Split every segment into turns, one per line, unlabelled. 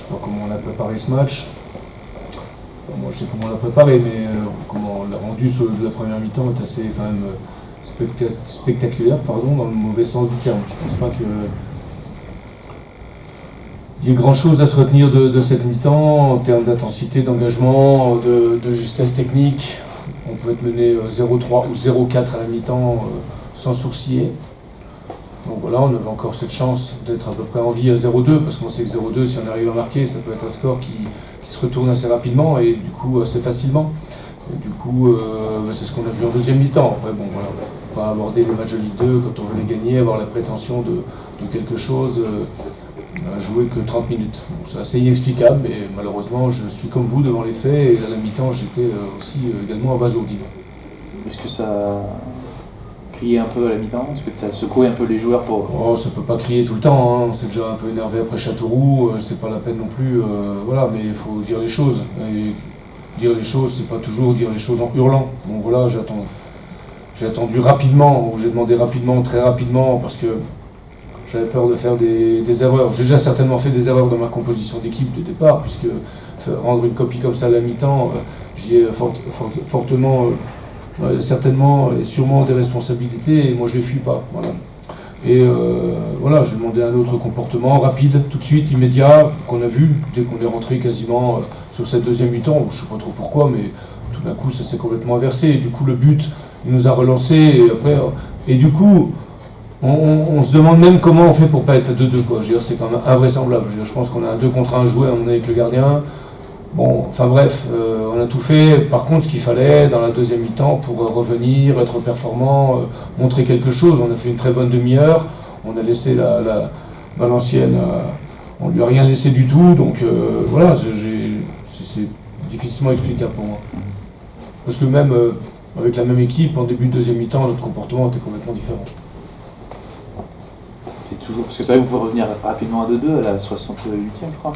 pas comment on a préparé ce match. Moi je sais comment on l'a préparé, mais comment on l'a rendu sur la première mi-temps est assez quand même spectaculaire, dans le mauvais sens du terme. Je pense pas qu'il y ait grand chose à se retenir de cette mi-temps en termes d'intensité, d'engagement, de justesse technique. On peut être mené 0-3 ou 0-4 à la mi-temps sans sourciller. Donc voilà, on avait encore cette chance d'être à peu près en vie à 0-2, parce qu'on sait que 0-2, si on arrive à marquer, ça peut être un score qui se retourne assez rapidement et du coup assez facilement. Et du coup, c'est ce qu'on a vu en deuxième mi-temps. Après, bon, voilà, on va pas aborder les matchs de Ligue 2 quand on veut les gagner, avoir la prétention de quelque chose, jouer que 30 minutes. Donc, c'est assez inexplicable, mais malheureusement, je suis comme vous devant les faits et à la mi-temps, j'étais aussi également abasourdi.
Est-ce que ça crié un peu à la mi-temps? Est-ce que tu as secoué un peu les joueurs pour...
Oh, ça peut pas crier tout le temps, hein. On s'est déjà un peu énervé après Châteauroux, c'est pas la peine non plus, voilà, mais il faut dire les choses. Et dire les choses, c'est pas toujours dire les choses en hurlant. Donc voilà, j'ai attendu rapidement, ou j'ai demandé rapidement, très rapidement, parce que j'avais peur de faire des erreurs. J'ai déjà certainement fait des erreurs dans ma composition d'équipe de départ, puisque rendre une copie comme ça à la mi-temps, j'y ai fortement... certainement et sûrement des responsabilités et moi je les fuis pas. Voilà. Et voilà, j'ai demandé un autre comportement rapide, tout de suite, immédiat, qu'on a vu dès qu'on est rentré quasiment sur cette deuxième mi-temps. Je ne sais pas trop pourquoi, mais tout d'un coup ça s'est complètement inversé. Et du coup le but il nous a relancé et après et du coup on se demande même comment on fait pour pas être à 2-2 quoi. Je veux dire, c'est quand même invraisemblable. Je pense qu'on a un 2 contre 1 joué avec le gardien. Bon, enfin bref, on a tout fait. Par contre, ce qu'il fallait dans la deuxième mi-temps pour revenir, être performant, montrer quelque chose, on a fait une très bonne demi-heure. On a laissé la Valenciennes, on lui a rien laissé du tout. Donc voilà, c'est difficilement explicable pour moi. Parce que même avec la même équipe, en début de deuxième mi-temps, notre comportement était complètement différent.
C'est toujours... Parce que ça, vous pouvez revenir rapidement à 2-2 à la 68e, je crois.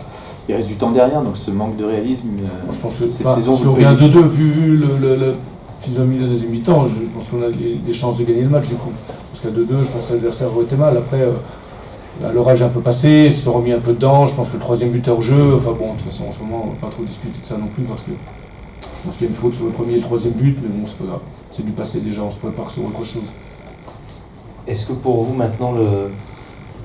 Il reste du temps derrière, donc ce manque de réalisme...
je pense que
cette saison,
si on revient à 2-2, vu la physionomie de la deuxième mi-temps, je pense qu'on a des chances de gagner le match du coup. Parce qu'à 2-2, je pense que l'adversaire aurait été mal. Après, l'orage est un peu passé, ils se sont remis un peu dedans. Je pense que le troisième but est hors jeu. Enfin bon, de toute façon, en ce moment, on ne va pas trop discuter de ça non plus, parce que je pense qu'il y a une faute sur le premier et le troisième but, mais bon, c'est pas grave. C'est du passé déjà, on se prépare sur autre chose.
Est-ce que pour vous, maintenant,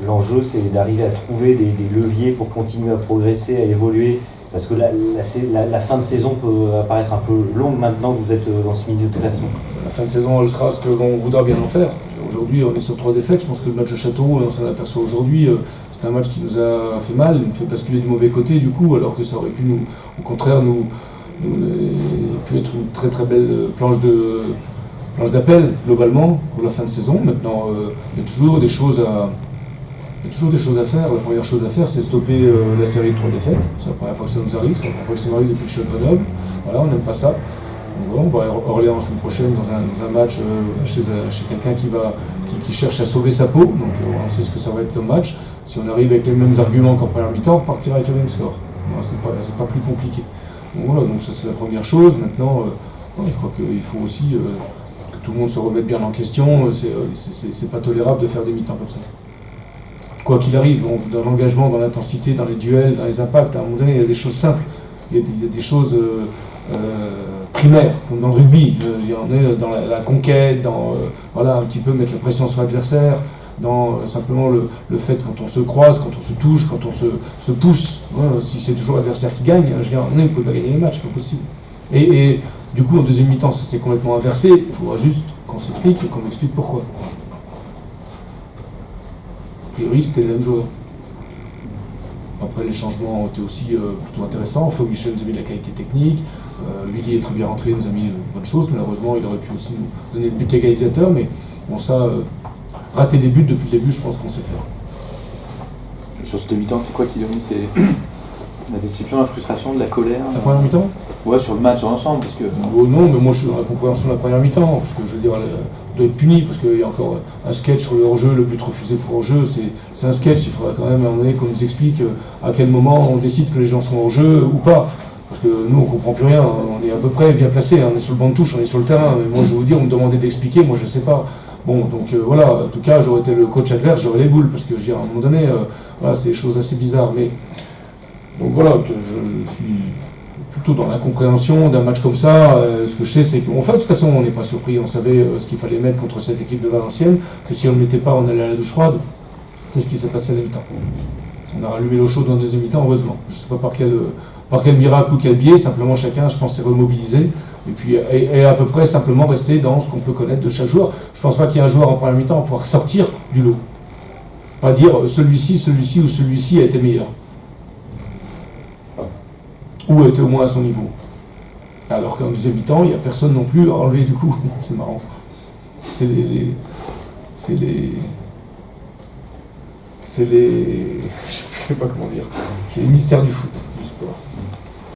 l'enjeu, c'est d'arriver à trouver des leviers pour continuer à progresser, à évoluer? Parce que la fin de saison peut apparaître un peu longue maintenant que vous êtes dans ce milieu de classement.
La fin de saison, elle sera ce que l'on voudra bien en faire. Aujourd'hui, on est sur 3 défaites. Je pense que le match de Châteauroux, on s'en aperçoit aujourd'hui, c'est un match qui nous a fait mal, il nous fait basculer du mauvais côté du coup, alors que ça aurait pu au contraire, pu être une très très belle planche d'appel globalement pour la fin de saison. Maintenant, il y a toujours des choses à faire. La première chose à faire, c'est stopper la série de 3 défaites. C'est la première fois que ça nous arrive, c'est la première fois que ça nous arrive depuis le Choc Grenoble. Voilà, on n'aime pas ça. Donc voilà, on va à Orléans la semaine prochaine dans un match chez quelqu'un qui cherche à sauver sa peau. Donc on sait ce que ça va être comme match. Si on arrive avec les mêmes arguments qu'en première mi-temps, on partira avec le même score. Voilà, c'est pas plus compliqué. Donc voilà, donc ça c'est la première chose. Maintenant, je crois qu'il faut aussi que tout le monde se remette bien en question. C'est pas tolérable de faire des mi-temps comme ça. Quoi qu'il arrive, dans l'engagement, dans l'intensité, dans les duels, dans les impacts, à un moment donné, il y a des choses simples, il y a des choses primaires, comme dans le rugby. On est dans la conquête, dans voilà, un petit peu mettre la pression sur l'adversaire, dans simplement le fait quand on se croise, quand on se touche, quand on se pousse. Si c'est toujours l'adversaire qui gagne, je veux dire, on ne peut pas gagner les matchs, c'est pas possible. Et du coup, en deuxième mi-temps, ça s'est complètement inversé. Il faudra juste qu'on s'explique et qu'on explique pourquoi. A priori, c'était le même joueur. Après, les changements ont été aussi plutôt intéressants. Flo Michel nous a mis de la qualité technique. Willy est très bien rentré, nous a mis de bonnes choses. Malheureusement, il aurait pu aussi nous donner le but égalisateur. Mais bon, ça, rater des buts depuis le début, je pense qu'on sait faire.
Sur ce demi-temps, c'est quoi qui domine? C'est la déception, la frustration, de la colère?
La première mi-temps?
Ouais, sur le match en ensemble, parce que...
non, mais moi je suis dans la compréhension de la première mi-temps, parce que je veux dire, elle doit être punie, parce qu'il y a encore un sketch sur le hors-jeu, le but refusé pour hors-jeu, c'est un sketch, il faudra quand même à un moment donné qu'on nous explique à quel moment on décide que les gens sont hors-jeu ou pas. Parce que nous on comprend plus rien, on est à peu près bien placé, on est sur le banc de touche, on est sur le terrain, mais moi je vais vous dire, on me demandait d'expliquer, moi je sais pas. Bon, donc voilà, en tout cas j'aurais été le coach adverse, j'aurais les boules, parce que je veux dire, à un moment donné, voilà, c'est des choses assez bizarres. Mais Donc voilà, je suis plutôt dans l'incompréhension d'un match comme ça. Ce que je sais, c'est qu'en fait, de toute façon, on n'est pas surpris. On savait ce qu'il fallait mettre contre cette équipe de Valenciennes, que si on ne le mettait pas, on allait à la douche froide. C'est ce qui s'est passé à la mi-temps. On a rallumé l'eau chaude dans la deuxième mi-temps, heureusement. Je ne sais pas par quel miracle ou quel biais, simplement chacun, je pense, s'est remobilisé. Et puis, et à peu près simplement rester dans ce qu'on peut connaître de chaque joueur. Je ne pense pas qu'il y ait un joueur en première mi-temps à pouvoir sortir du lot. Pas dire celui-ci ou celui-ci a été meilleur. Ou était au moins à son niveau. Alors qu'en deuxième mi-temps, il n'y a personne non plus à enlever du coup. C'est marrant. C'est les... Je sais pas comment dire. C'est les mystères du foot.